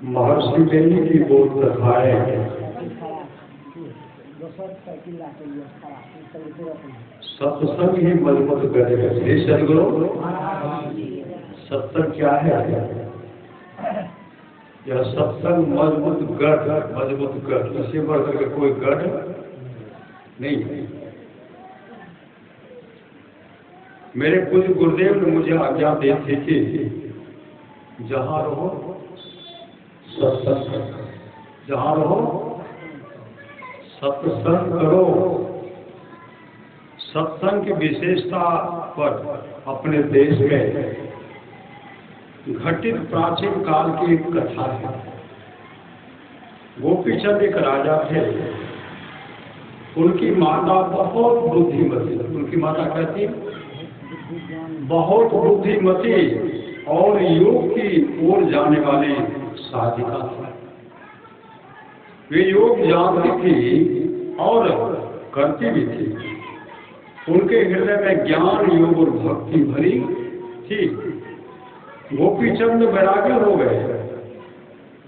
महर्षि बेनी की बहुत कथाएं सत्संग ही मजबूत करेगा। श्री सदगुरु सत्संग क्या है? यह सत्संग मजबूत गढ़, इससे बढ़कर के कोई गढ़ नहीं। मेरे पूज्य गुरुदेव ने मुझे आज्ञा दी थी कि जहाँ रहो सत्संग, जहाँ रहो सत्संग करो। सत्संग की विशेषता पर अपने देश में घटित प्राचीन काल की एक कथा है। गोपीचंद एक राजा थे, उनकी माता बहुत बुद्धिमती, उनकी माता कहती बहुत बुद्धिमती और योग की ओर जाने वाली साधिका थी। वे योग जानती थी और करती भी थी। उनके हृदय में ज्ञान, योग और भक्ति भरी थी। गोपीचंद वैरागी हो गए।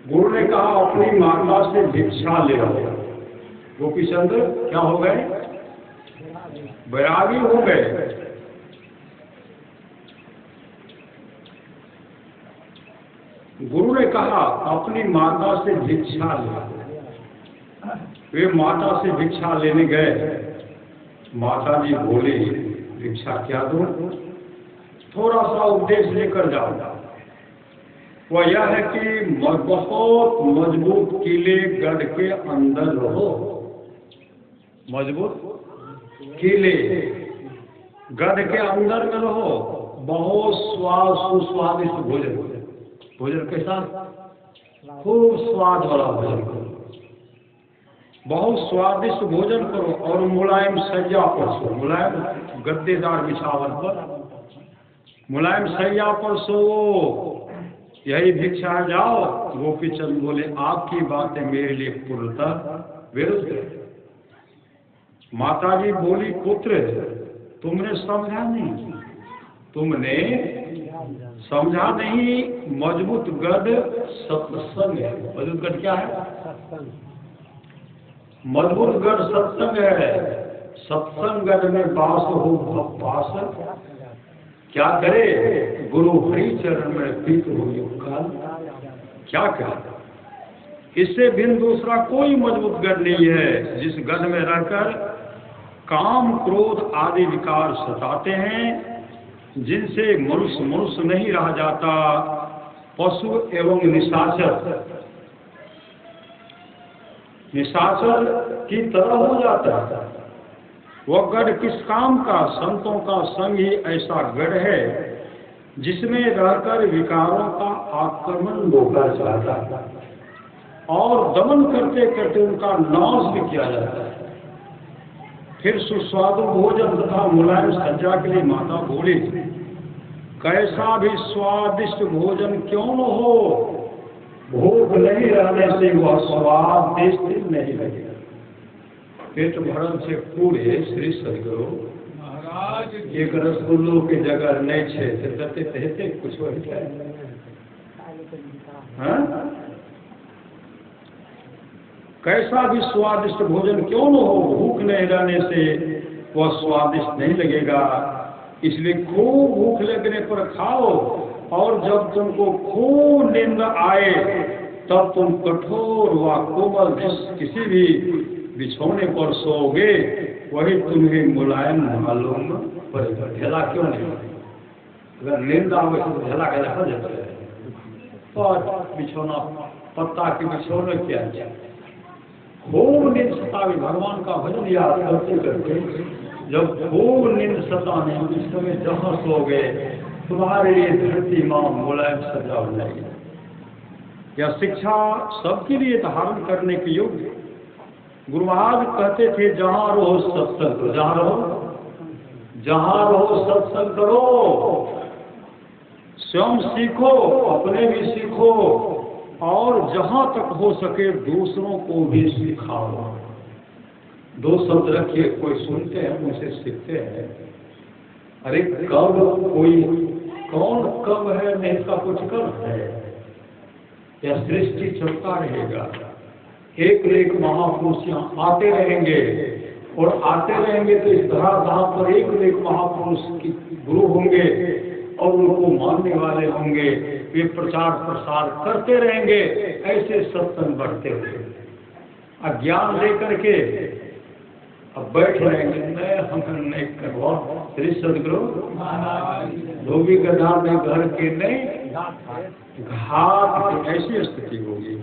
गुरु ने कहा अपनी माता से भिक्षा ले आओ। गोपीचंद क्या हो गए? वैरागी हो गए। गुरु ने कहा अपनी माता से भिक्षा ले। वे माता से भिक्षा लेने गए। माता जी बोले भिक्षा क्या दूं? थोड़ा सा उपदेश लेकर जाओ। वह यह है कि बहुत मजबूत किले गढ़ के अंदर रहो। मजबूत किले गढ़ के अंदर में रहो। बहुत सुस्वादिष्ट भोजन, भोजन के साथ खूब स्वाद वाला भोजन करो, बहुत स्वादिष्ट भोजन करो और मुलायम सैया पर सो। मुलायम गद्देदार बिछावन पर मुलायम सैया पर सो। यही भिक्षा जाओ। गोपीचंद बोले आपकी बातें मेरे लिए पूर्णतः विरुद्ध है। माता जी बोली पुत्र तुमने समझा नहीं, तुमने समझा नहीं। मजबूत गढ़ सत्संग है। मजबूत गढ़ क्या है? मजबूत गढ़ सत्संग है। सत्संग गढ़ में वास हो भक्तवास। क्या करे? गुरु हरि चरण में प्रीत हो योग काल। क्या क्या? इससे भिन्न दूसरा कोई मजबूत गढ़ नहीं है। जिस गढ़ में रहकर काम, क्रोध आदि विकार सताते हैं, जिनसे मनुष्य नहीं रह जाता, पशु एवं निशाचर की तरह हो जाता है। वह गढ़ किस काम का? संतों का संग ही ऐसा गढ़ है जिसमें रहकर विकारों का आक्रमण रोका जाता है और दमन करते करते उनका नाश भी किया जाता है। फिर सुस्वादु भोजन तथा मुलायम सज्जा के लिए माता बोली कैसा भी स्वादिष्ट भोजन क्यों न हो, भूख नहीं रहने से वह स्वादिष्ट नहीं लगेगा। पेट भरन से पूरे श्री सदगुरु महाराज एक रसगुल्लो के जगह नहीं छे कहते कुछ हो कैसा भी स्वादिष्ट भोजन क्यों न हो, भूख नहीं रहने से वह स्वादिष्ट नहीं लगेगा। इसलिए खूब भूख लगने पर खाओ और जब तुमको खूब नींद आए तब तुम कठोर व कोमल किसी भी बिछौने पर सोओगे, वही तुम्हें मुलायम मालूम पड़ेगा। ढेला क्यों नहीं? अगर नींद आवे तो ढेला का रखा जाता है और बिछौना पत्ता के बिछौने क्या खूब नींद सतावे। भगवान का भजन याद करते करते जब खूब नींद सताने उस समय जहाँ सो गए तुम्हारे लिए धरती माँ मुलायम सजा हो जाएगी। यह शिक्षा सबके लिए धारण करने के योग्य। गुरु महाराज कहते थे जहाँ रहो सत्संग करो, जहाँ रहो सत्संग करो। स्वयं सीखो, अपने भी सीखो और जहाँ तक हो सके दूसरों को भी सिखाओ। दो शब्द रखिए, कोई सुनते हैं उनसे सीखते हैं। अरे कब कोई कौन कब है नहीं, इसका कुछ कब है। यह सृष्टि चलता रहेगा। एक न एक महापुरुष यहाँ आते रहेंगे और आते रहेंगे तो इस धराधाम पर एक न एक महापुरुष की गुरु होंगे और उनको मानने वाले होंगे। वे प्रचार प्रसार करते रहेंगे, ऐसे सत्संग बढ़ते हुए अज्ञान लेकर के अब बैठ रहेंगे, मैं हम नहीं करवा श्री सदगुरु धोबी गधा में घर के नहीं घाट, ऐसी स्थिति होगी।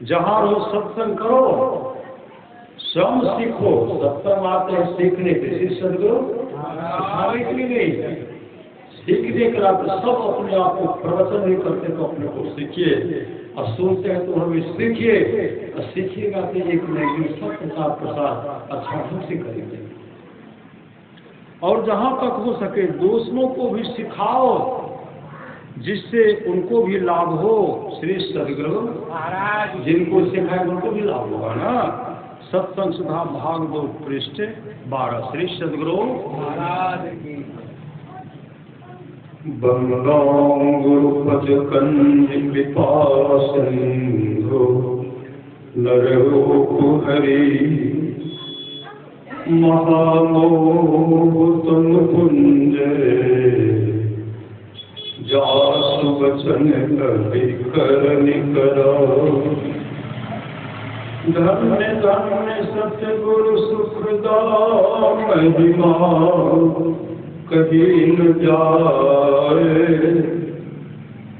जहाँ हो सत्संग करो, स्वयं सीखो। सत्संग आते हैं सीखने के, श्री सदगुरु सिखाने के लिए नहीं, सीखने के लिए सब अपने आप को प्रवचन नहीं करते तो अपने को सीखिए, और सोचते हैं तो हमें सीखिए, और सीखिएगा तो एक नहीं सब प्रसार प्रसार अच्छा ढंग से करेंगे। और जहाँ तक हो सके दूसरों को भी सिखाओ, जिससे उनको भी लाभ हो। श्री सदगुरु जिनको सिखाए उनको भी लाभ होगा ना। सत्संग सुधा भाग 2 पृष्ठ 12। श्री सदगुरु महाराज की। बंगांगुरुपज कंज विपासंधो नरहरि महामोह तुम कुंज जासु वचन कवि करनि करो। धन्य धन्य सतगुरु सुखदाम महिमा कहीं न जाए।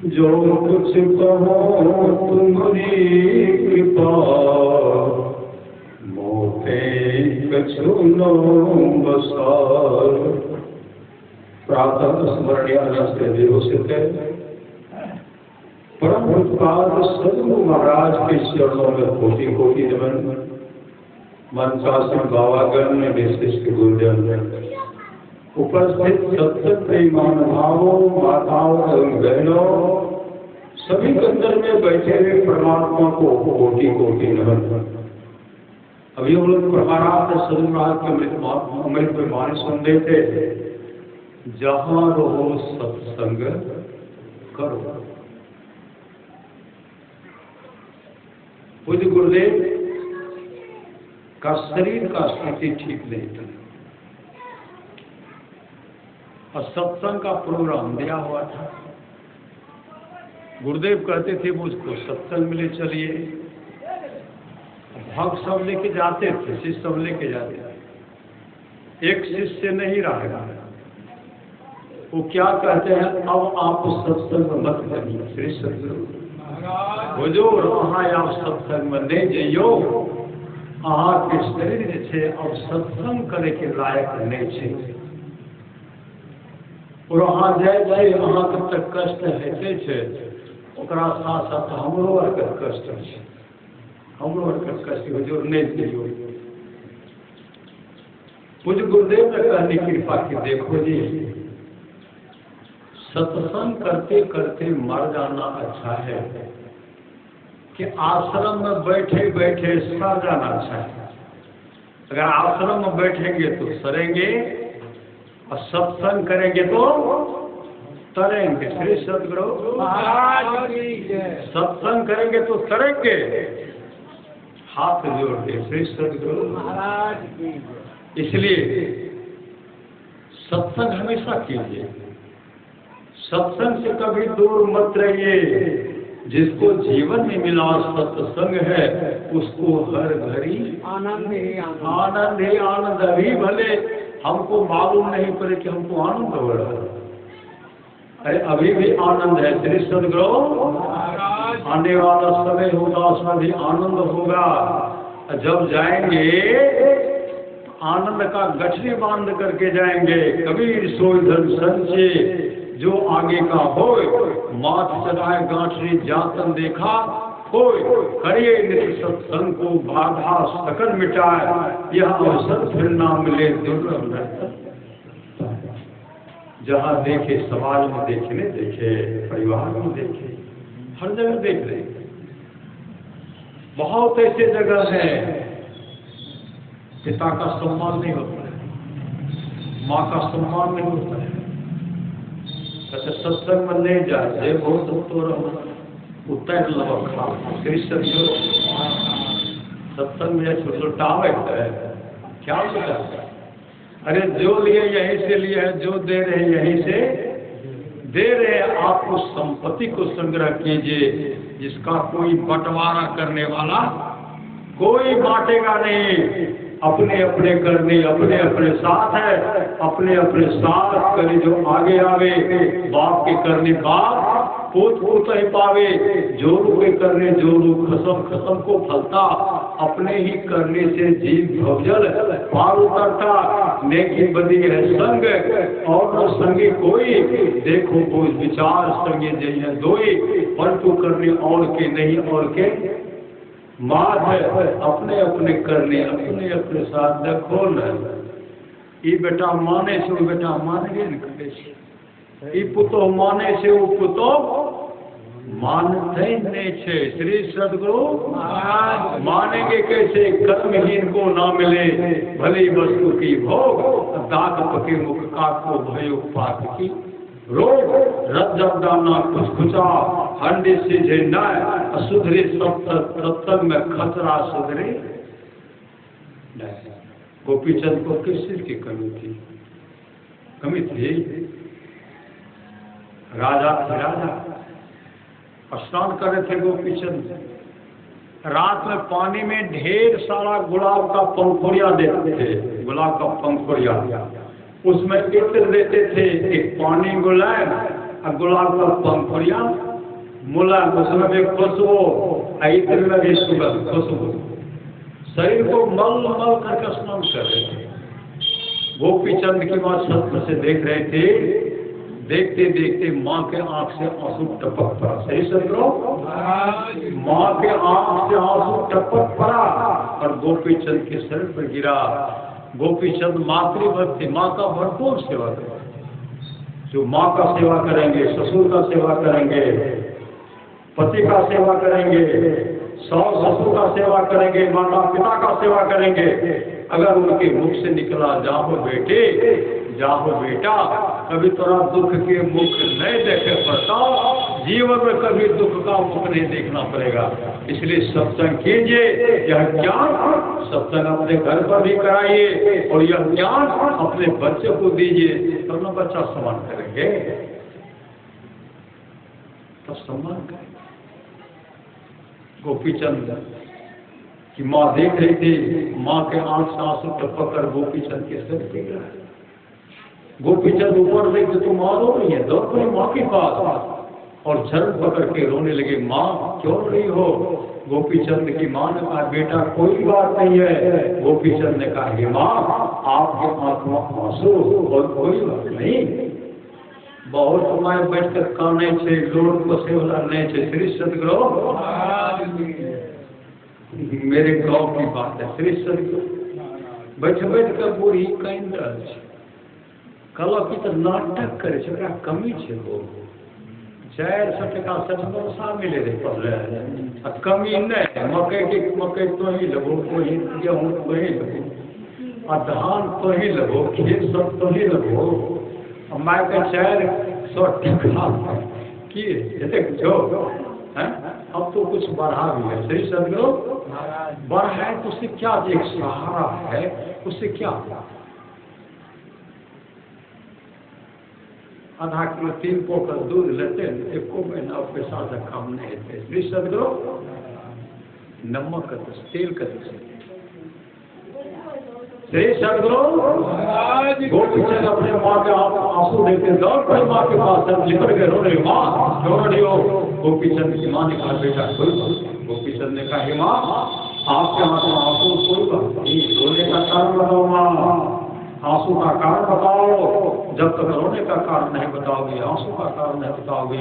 जो कुछ कहो तुम्हारी कृपा, मोटे कछु न बसार। प्रातः स्मरणीय से विरोचित है। परम उत्पाद सदगुरु महाराज के चरणों में कोटि कोटि नमन। मनसासन बावागण में विशिष्ट गुरुजन, उपस्थित सत्संग प्रेमान भावों, माताओं एवं बहनों, सभी अंदर में बैठे हुए परमात्मा को कोटि कोटि नमन। अभी हम लोग प्रकारात सदगुरु महाराज के अमृत में वाणी सुन रहे थे, जहाँ रहो सत्संग करो। पूज्य गुरुदेव का शरीर का स्थिति ठीक नहीं था, और सत्संग का प्रोग्राम दिया हुआ था। गुरुदेव कहते थे मुझको सत्संग में ले चलिए, भक्त सब लेके जाते थे, शिष्य सब लेके जाते थे। एक शिष्य नहीं रहा, वो क्या कहते हैं, अब आप सत्संग मत करिए। श्री सदगुरु हुजूर वहाँ आप सत्संग में नहीं जाइयो, अहाँ के शरीर जे छै अब सत्संग करे के लायक नहीं छै। और वहाँ जाए जाए अहाँ के तक कष्ट होते छै, ओकरा साथ साथ हमरो आर के कष्ट छै, हमरो आर के कष्ट हुजूर नहीं दियो। पूज्य गुरुदेव ने कहने की कृपा की, देखो जी सत्संग करते करते मर जाना अच्छा है कि आश्रम में बैठे बैठे सड़ जाना अच्छा है। अगर आश्रम में बैठेंगे तो सड़ेंगे, और सत्संग करेंगे तो तरेंगे। श्री सदगुरु महाराज सत्संग करेंगे तो तरेंगे। हाथ जोड़ दे श्री सदगुरु महाराज। इसलिए सत्संग हमेशा कीजिए, सत्संग से कभी दूर मत रहिए। जिसको जीवन में मिला सत्संग है, उसको हर घड़ी आनंद ही आनंद। अभी भले हमको मालूम नहीं पड़े कि हमको आनंद हो रहा है, अरे अभी भी आनंद है। श्री सदगुरु आने वाला समय होगा, उसमें भी आनंद होगा। जब जाएंगे आनंद का गठरी बांध करके जाएंगे। कबीर सोई धन संचे जो आगे का होय, माथ चढ़ाए गांठरी जातन देखा होय। करिए नित सत्संग को बाधा सकल मिटाए, यह अवसर फिर ना मिले दुर्लभ रहता। जहाँ देखे समाज में देखने देखे, परिवार में देखे, हर जगह देख रहे। बहुत ऐसे जगह है पिता का सम्मान नहीं होता है, माँ का सम्मान नहीं होता है। कहते सत्संग में नहीं जाए, बहुत तो रहना उतर लबखा श्री सत्संग सत्संग में लुटावे है क्या लुटा? अरे जो लिए यहीं से लिए है, जो दे रहे यहीं से दे रहे। आप उस संपत्ति को संग्रह कीजिए जिसका कोई बंटवारा करने वाला कोई बांटेगा नहीं। अपने अपने करनी अपने अपने साथ है, अपने अपने साथ करी जो आगे आवे। बाप के करनी बाप पूत पूत ही पावे, जोरू के करने जोरू खसम खसम को फलता। अपने ही करने से जीव भवजल पार उतरता। नेकी बदी है संग और न संगी कोई, देखो कोई विचार संगे जय दोई। परंतु करने और के नहीं और के मात है। अपने अपने करने अपने अपने साथ देखो न। ई बेटा माने से वो बेटा मानेंगे न करे से। ई पुतो माने से वो पुतो मानते नहीं छे। श्री सदगुरु मानेंगे कैसे? कर्महीन को ना मिले भली वस्तु की भोग। दाग पके मुख का को भयो पाप की रोग। रज्जब दाना कुछ खुचा हंडी सीधे न सुधरे। सत्संग में खतरा सुधरे। गोपीचंद को किस चीज की कमी थी? कमी थी राजा थे। राजा स्नान कर रहे थे गोपीचंद। रात में पानी में ढेर सारा गुलाब का पंखुड़िया देते थे। गुलाब का पंखुड़िया उसमें इत्र देते थे। एक पानी गुलाब और गुलाब का पंखुड़िया मुलायम, उसमें भी खुशबू इत्र में भी सुगंध खुशबू। शरीर को मल मल करके स्नान कर रहे थे। गोपीचंद की बात सत्य से देख रहे थे। देखते देखते माँ के आंख से आंसू टपक पड़ा। सही समझो? माँ के आंख से आंसू टपक पड़ा और गोपीचंद के शरीर पर गिरा। गोपीचंद मातृभक्त थे। माँ का भरपूर सेवा करेंगे। जो माँ का सेवा करेंगे, ससुर का सेवा करेंगे, पति का सेवा करेंगे, सास ससुर का सेवा करेंगे, माता पिता का सेवा करेंगे। अगर उनके मुख से निकला जाओ बेटे जाओ बेटा, कभी थोड़ा दुख के मुख नहीं देखे पड़ता। जीवन में कभी दुख का मुख नहीं देखना पड़ेगा। इसलिए सत्संग कीजिए। यह ज्ञान सत्संग अपने घर पर भी कराइए और यह ज्ञान अपने बच्चे को दीजिए। तब ना बच्चा सम्मान करेंगे, तब सम्मान करेंगे। गोपीचंद की माँ देख रही थी। माँ के आंख से आंसू टपक कर गोपीचंद के सिर पे गिरा। गोपीचंद ऊपर देख के तुम माँ रो रही है, दौड़ पड़ी माँ के पास और चरण पकड़ के रोने लगे। माँ क्यों रो रही हो? गोपीचंद की माँ ने कहा बेटा कोई बात नहीं है। गोपीचंद ने कहा हे माँ आपके आंख में आंसू और कोई बात नहीं। बहुत समय बैठकर काने छे लोड को सेवला नहीं छे। श्री सदगुरु मेरे गांव की बात है। श्री सदगुरु बैठ बैठ कर बूढ़ी कहीं रह कहलक कि तो नाटक करे छे, कमी छे हो 400 टका सजमरसा मिले रहे पहले। कमी नहीं। मकई तो ही लगो, कोई गेहूँ तो ही लगो, धान तो ही लगो, खेत सब तो ही लगो। माय के 400 टका किए जो है। अब तो कुछ बढ़ा भी है। सही सदगुरु बढ़ा है तो उससे क्या? एक सहारा है, उससे क्या? आधा किलो 3 पोकर दूध लेते एको महीना पैसा से कम नहीं थे। श्री सदगुरु नमक का तेल का श्री सदगुरु गोपीचंद अपने माँ के आंसू देते दौड़ पड़े माँ के पास लिपट के रो रहे। माँ क्यों रो रही हो? गोपीचंद की माँ ने कहा बेटा कोई बात। गोपीचंद ने कहा हे माँ आपके हाथ में आंसू कोई बात नहीं। रोने का कारण बताओ माँ, आंसू का कारण बताओ। जब तक रोने का कारण नहीं बताओगे, आंसू का कारण नहीं बताओगे,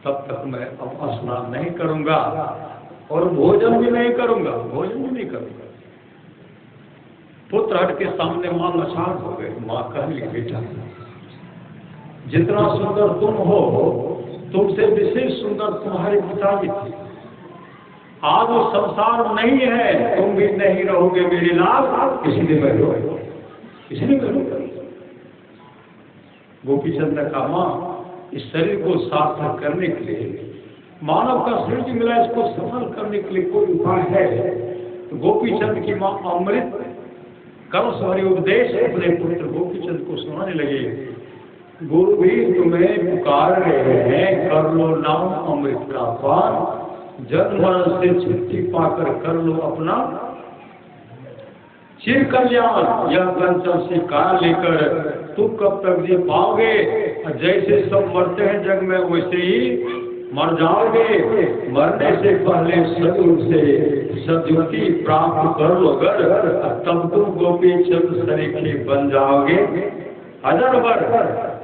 तब तक मैं अब स्नान नहीं करूंगा और भोजन भी नहीं करूंगा। भोजन भी नहीं करूंगा। पुत्र हट के सामने मां लाचार हो गए। मां कहली बेटा जितना सुंदर तुम हो तुमसे विशेष सुंदर तुम्हारे पिताजी थे। आज वो संसार नहीं है, तुम भी नहीं रहोगे मेरे लाल, इसलिए मैं रो इसलिए मैं रो। गोपीचंद ने कहा मां इस शरीर को सार्थक करने के लिए मानव का सृज मिला, इसको सफल करने के लिए कोई उपाय है? तो गोपी चंद की माँ अमृत कलश भरे उपदेश अपने पुत्र गोपी चंद को सुनाने लगे। गुरु भी तुम्हें पुकार रहे हैं, कर लो नाम अमृत का पान, जन्म मरण से छुट्टी पाकर कर लो अपना चिर कल्याण। यह कंचन से कार लेकर तुम कब तक जी पाओगे? जैसे सब मरते हैं जग में वैसे ही मर जाओगे। मरने से पहले सदगुरु से सद्गति प्राप्त कर लो अगर, तब तुम गोपी चंद सरीखे बन जाओगे। हजार बार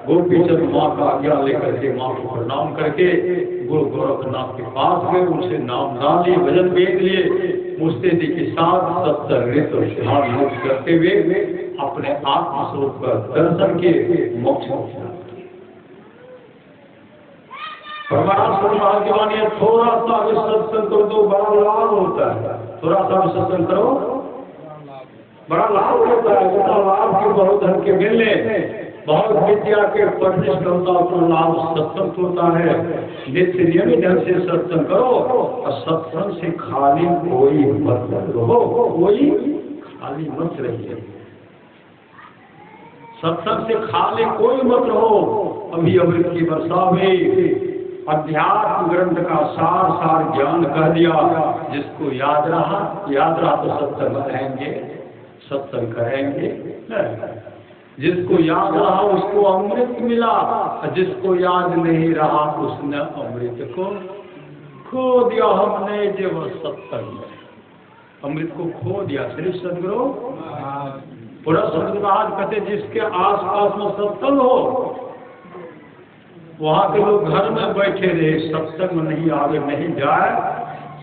गोपी चंद माँ का आज्ञा लेकर के माँ को प्रणाम करके गुरु गोरखनाथ के पास गए, उनसे नाम दान लिए, भजन वेद लिए, मुस्तैदी के साथ सत्संग और ध्यान योग करते हुए अपने आत्मस्वरूप का दर्शन के मोक्ष पहुंचा। भाग्यवान है, थोड़ा सा भी सत्संग करो तो बड़ा लाभ होता है। थोड़ा सा भी सत्संग करो बड़ा लाभ होता है। इतना लाभ के बहुत धन के मिलने, बहुत विद्या के पढ़ने से होता उतना लाभ सत्संग होता है। नित्य नियमित ढंग से सत्संग करो और सत्संग से खाली कोई मत रहो, कोई खाली मत रहिए। सत्संग से खाली कोई मत रहो। अभी अमृत की वर्षा में अध्यात्म ग्रंथ का सार सार ज्ञान कह दिया। जिसको याद रहा तो सत्संग करेंगे, सत्संग करेंगे। जिसको याद रहा उसको अमृत मिला, जिसको याद नहीं रहा उसने अमृत को खो दिया। हमने जो सत्संग अमृत को खो दिया। श्री सदगुरु पूरा सदगुरु आज कहते जिसके आसपास में सत्संग हो वहां के लोग घर में बैठे रहे, सत्संग में नहीं आगे नहीं जाए।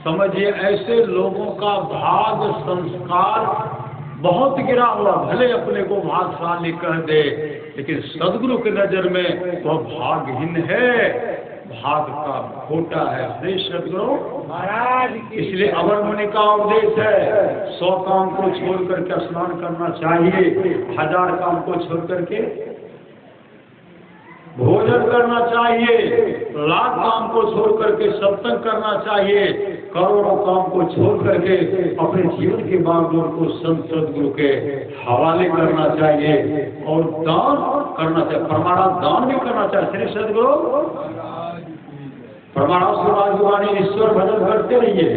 समझिए ऐसे लोगों का भाग संस्कार बहुत गिरा हुआ। भले अपने को भागशाली कह दे, लेकिन सदगुरु की नजर में वह भागहीन है, भाग का खोटा है। श्री सदगुरु महाराज, इसलिए अवर मुनि का उपदेश है 100 काम को छोड़ करके स्नान करना चाहिए, 1000 काम को छोड़ करके भोजन करना चाहिए, 1,00,000 काम को छोड़ करके सत्संग करना चाहिए, करोड़ों काम को छोड़ करके अपने जीवन के बागडोर को संत सदगुरु के हवाले करना चाहिए और दान करना चाहिए। परमार्थ दान भी करना चाहिए। श्री सदगुरु परमार्थ ईश्वर भजन करते रहिए,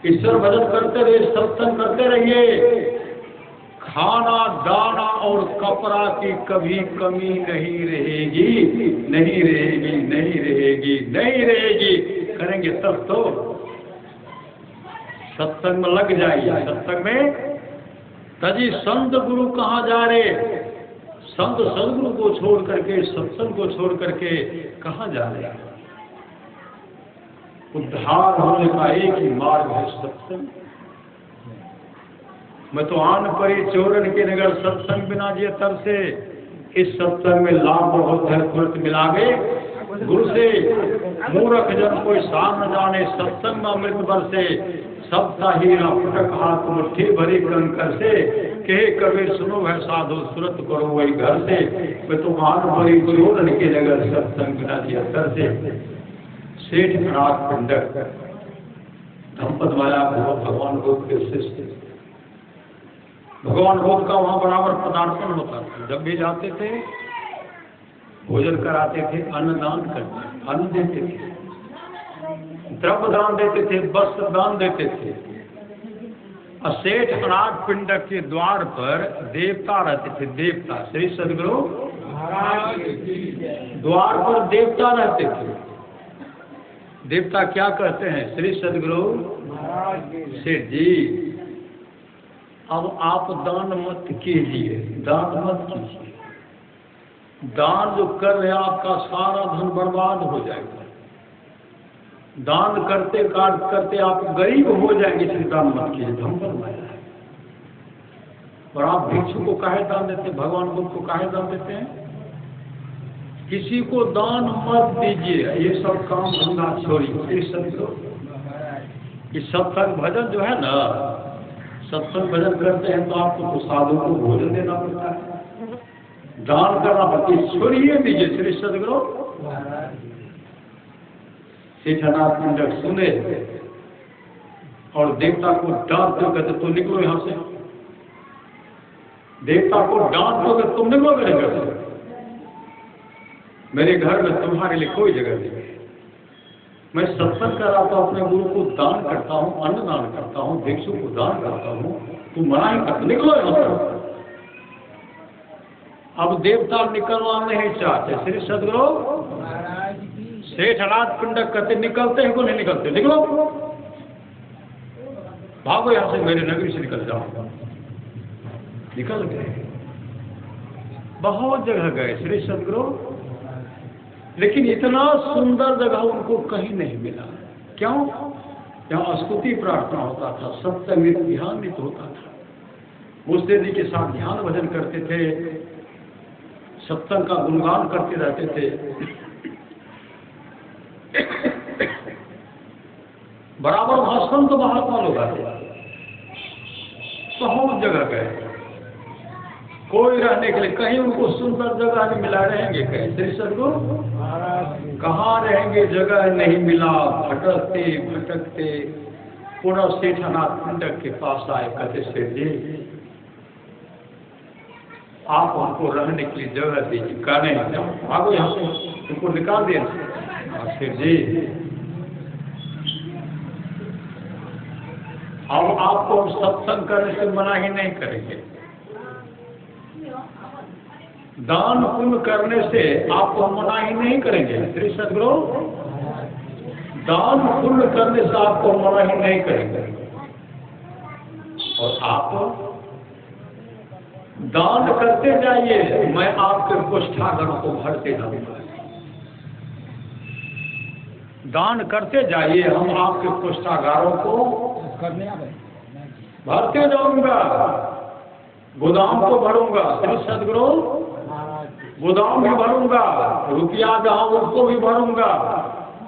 ईश्वर भजन करते रहिए, सत्संग करते रहिए। खाना दाना और कपड़ा की कभी कमी नहीं रहेगी, नहीं रहेगी, नहीं रहेगी, नहीं रहेगी। करेंगे तब तो सत्संग में लग जाइए। सत्संग में तजी संत गुरु कहाँ जा रहे? संत सदगुरु को छोड़ करके, सत्संग को छोड़ करके कहाँ जा रहे? उद्धार होने का एक ही मार्ग है सत्संग। मैं तो आन परी चोरन के नगर सत्संग बिना जिए तर से। इस सत्संग में लाभ बहुत है, तुरंत मिलावे गुरु से। मूर्ख जन कोई सार न जाने, सत्संग में अमृत बरसे। सबका हीरा फटक हाथ मुट्ठी भरी कंकर से। कहे कबीर सुनो है साधु सुरत करो वही घर से। मैं तो आन परी चोरन के नगर सत्संग बिना जिए तर से। सेठ नाथ पंडक धमपत वाला भगवान रूप के शिष्य, भगवान भोग का वहाँ बराबर पदार्पण होता था। जब भी जाते थे भोजन कराते थे, अन्नदान करते, अन्न देते थे, द्रव्य दान देते थे, वस्त्र दान देते थे। सेठ अनाथ पिंडक के द्वार पर देवता रहते थे, देवता। श्री सदगुरु द्वार पर देवता रहते थे। देवता क्या कहते हैं? श्री सदगुरु सेठ जी अब आप दान मत कीजिए, दान मत कीजिए। दान जो कर रहे आपका सारा धन बर्बाद हो जाएगा। दान करते करते आप गरीब हो जाएंगे, इसलिए दान मत कीजिए। धन बनवाया है। और आप भिक्षु को काहे दान देते हैं? भगवान बुद्ध को काहे दान देते हैं? किसी को दान मत दीजिए, ये सब काम धंधा छोड़िए। इस सत्संग भजन जो है ना, सत्संग भजन करते हैं तो आपको साधु को भोजन देना पड़ता है, दान करना पड़ता है। छोड़िए दीजिए। श्री सदगुरु सेठनाथ पिंडक सुने और देवता को डांट दो, कहते तुम निकलो यहां से। देवता को डांट दो, तुम निकलो मेरे घर से, मेरे घर में तुम्हारे लिए कोई जगह नहीं। मैं सत्संग कर रहा था, अपने गुरु को दान करता हूँ, अन्न दान करता हूँ, भिक्षु को दान करता हूँ, तुम मना ही कर, निकलो यहां से। अब देवता निकलना नहीं चाहते। श्री सदगुरु सेठनाथ पिंडक कहते निकलते हैं को नहीं निकलते, निकलो भागो यहां से, मेरे नगरी से निकल जाओ। निकल गए, बहुत जगह गए श्री सदगुरु, लेकिन इतना सुंदर जगह उनको कहीं नहीं मिला। क्यों? यहाँ स्तुति प्रार्थना होता था, सत्संग ध्यान होता था, मुझसे जी के साथ ध्यान भजन करते थे, सत्संग का गुणगान करते रहते थे। बराबर भाषण तो महात्मा लोग आते, बहुत जगह गए, कोई रहने के लिए कहीं उनको सुंदर जगह नहीं मिला, रहेंगे कहीं। श्री सदगुरु कहाँ रहेंगे, जगह नहीं मिला, भटकते भटकते पुनः सेठनाथ पिंडक के पास आए। कहते सेठ जी आप हमको रहने के लिए जगह दीजिए। कहने भागो यहाँ से, तुमको निकाल दिया। सेठ जी अब आपको सत्संग करने से मना ही नहीं करेंगे, दान पुण्य करने से आपको मना ही नहीं करेंगे। श्री सदगुरु दान पुण्य करने से आपको मना ही नहीं करेंगे, और आप दान करते जाइए, मैं आपके कोष्ठागारों को भरते जाऊंगा। दान करते जाइए, हम आपके कोष्ठागारों को भरते जाऊंगा, गोदाम को भरूंगा। श्री सदगुरु गोदाम भी भरूंगा, रुपया जहां उसको भी भरूंगा,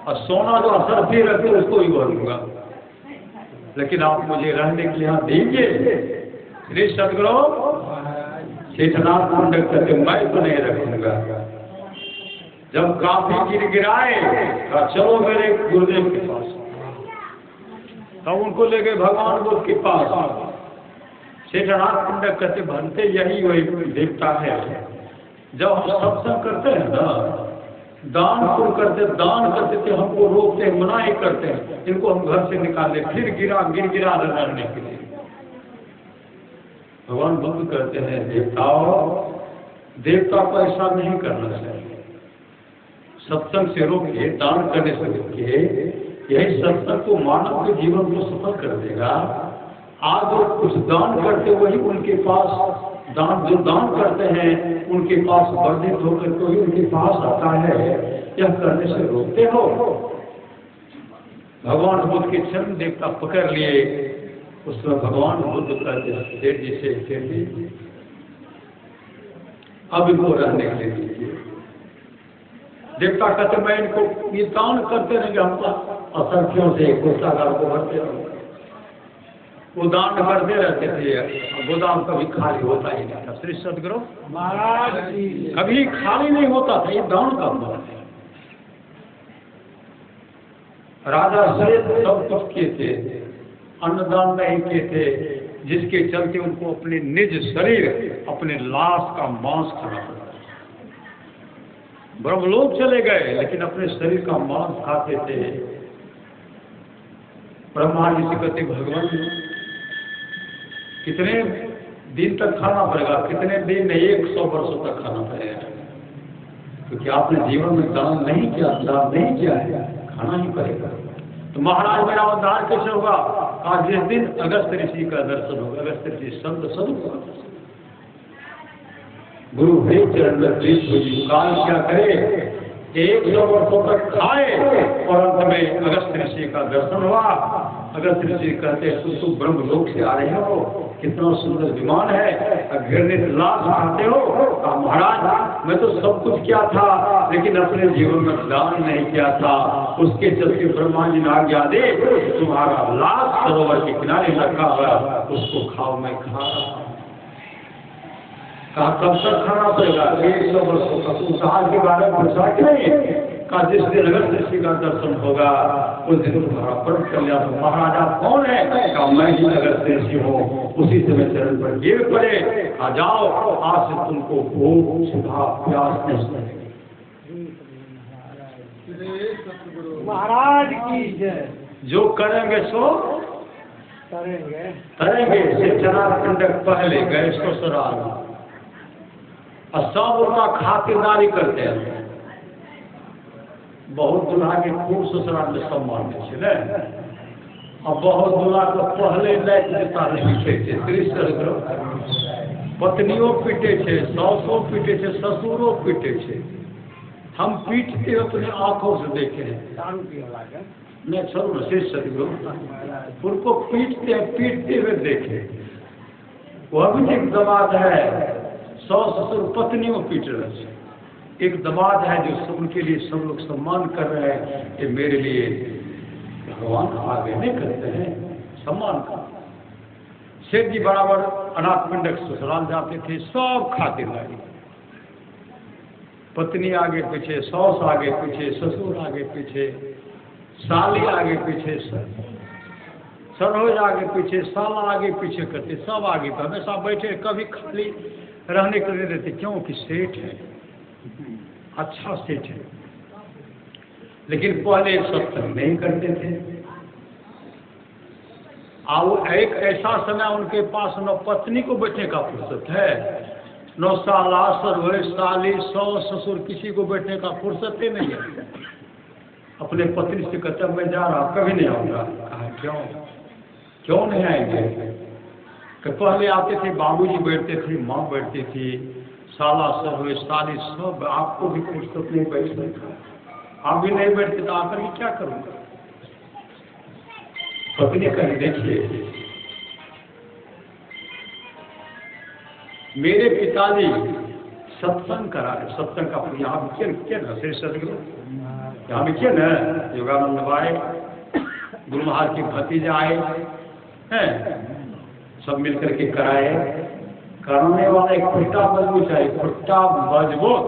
और सोना जो असरफी रखे उसको भी भरूंगा, लेकिन आप मुझे रहने के लिए यहाँ दीजिए। श्री सदगुरु सेठनाथ पिंडक कहते मैं तो नहीं रखूंगा। जब काफी गिराए तो चलो मेरे गुरुदेव के पास, तब उनको ले गए भगवान बुद्ध के पास। सेठनाथ पिंडक कहते बनते यही वही देवता है। जब हम सत्संग करते हैं ना, दान करते थे, हमको रोकते हैं, मना ही करते हैं, इनको हम घर से निकाले, फिर गिरा रहने के लिए। भगवान बुद्ध कहते हैं देवता को ऐसा नहीं करना चाहिए, सत्संग से रोकिए, दान करने से रोकिए, यही सत्संग को मानव के जीवन को सफल कर देगा। आज जो कुछ दान करते वही उनके पास जो दान करते हैं उनके पास वर्धित होकर कोई उनके पास आता है, यह करने से रोकते हो। भगवान बुद्ध के चरण देवता पकड़ लिए, उसमें भगवान बुद्ध कहते सेठ जी से, सेठ जी अब इनको रहने के लिए दीजिए। देवता कहते मैं इनको ये दान करते रहेंगे, हम असंख्यों से कोष्ठागार को भरते रहेंगे। वो दान करते रहते थे, गोदाम कभी खाली होता ही नहीं था। श्री सदगुरु महाराज कभी खाली नहीं होता था, ये दान का बात है। राजा सहित सब कुछ किए थे, अन्नदान नहीं किए थे, जिसके चलते उनको अपने निज शरीर, अपने लाश का मांस खाना पड़ा। ब्रह्मलोक चले गए लेकिन अपने शरीर का मांस खाते थे। ब्रह्मा जी से कहते भगवान कितने दिन तक खाना पड़ेगा, कितने दिन नहीं, 100 वर्षों तक खाना पड़ेगा, क्योंकि आपने जीवन में दान नहीं किया, दान नहीं किया है, खाना ही पड़ेगा। तो महाराज मेरा उद्धार कैसे होगा? आज जिस दिन अगस्त ऋषि का दर्शन होगा, अगस्त ऋषि संत स्वरूप का दर्शन, गुरु हे चरण में प्रीत हुई, काल क्या करे, 100 वर्षों तक खाए और अंत में अगस्त ऋषि का दर्शन हुआ। अगस्त ऋषि कहते हैं तुम ब्रह्मलोक से आ रहे हो, कितना सुंदर विमान है, घिरने लाश खाते हो। महाराज मैं तो सब कुछ किया था लेकिन अपने जीवन में दान नहीं किया था, उसके चलते ब्रह्मा जी ने आज्ञा दे तुम्हारा लाश सरोवर के किनारे रखा हुआ, उसको खाओ। मैं खा रहा हूं। कहा कब तक खाना पड़ेगा? 100 वर्षों तक। कहा के बारे में पूछा कि नहीं, का जिस दिन अगर ऋषि का दर्शन होगा उस दिन तुम्हारा परम कल्याण। महाराजा कौन है? का मैं ही अगर ऋषि हूँ। उसी समय चरण पर गिर पड़े, आ जाओ, आज से तुमको भूख सुधा प्यास नहीं। महाराज की जय। जो करेंगे सो करेंगे। शिक्षणा पंडक पहले गए ससुराल, और सब उनका खातिरदारी करते हैं। बहुत दूल्हा के खूब ससुराल में सम्मान छे, और बहुत दूल्हा को पहले लाइक देता नहीं। पत्नियों पीटे छे, सासों पीटे छे, ससुरों पीटे छे। हम पीटते अपने आंखों से देखे हैं। नहीं छोड़ो ना, शेष सदगुरु उनको पीटते हुए देखे। वह भी एक दमाद है, सास ससुर पत्नियों पीट रहे। एक दमाद है जो सब उनके लिए सब लोग सम्मान कर रहे हैं कि मेरे लिए भगवान आगे नहीं करते हैं सम्मान का। सेठ जी बराबर अनाथ पिंडक ससुराल जाते थे, सब खातिरदारी। पत्नी आगे पीछे, सास आगे पीछे, ससुर आगे पीछे, साली आगे पीछे, सरोज आगे पीछे, साला आगे पीछे करते, सब आगे पर हमेशा बैठे, कभी खाली रहने के लिए रहते। क्योंकि सेठ है, अच्छा सेठ है। लेकिन पहले सत्संग नहीं करते थे। और एक ऐसा समय उनके पास न पत्नी को बैठने का फुर्सत है, न साला सरोज साली सास ससुर किसी को बैठने का फुर्सत ही नहीं है। अपने पत्नी से कहता मैं जा रहा, कभी नहीं आऊंगा। कहा क्यों नहीं आएंगे? कि पहले आते थे, बाबूजी बैठते थे, माँ बैठती थी, साला सरोज साली सब, आपको भी फुर्सत नहीं बैठने का। आप भी नहीं बैठते तो आकर के क्या करूँगा? पत्नी कहीं देखिए, मेरे पिताजी सत्संग करा, सत्संग का यहाँ क्या ना श्री सदगुरु यहाँ भी क्या न योगानंद भाई गुरु महाराज के भतीजे आए हैं, सब मिलकर के कराए। कराने वाला एक खुट्टा मजबूत है, खुट्टा मजबूत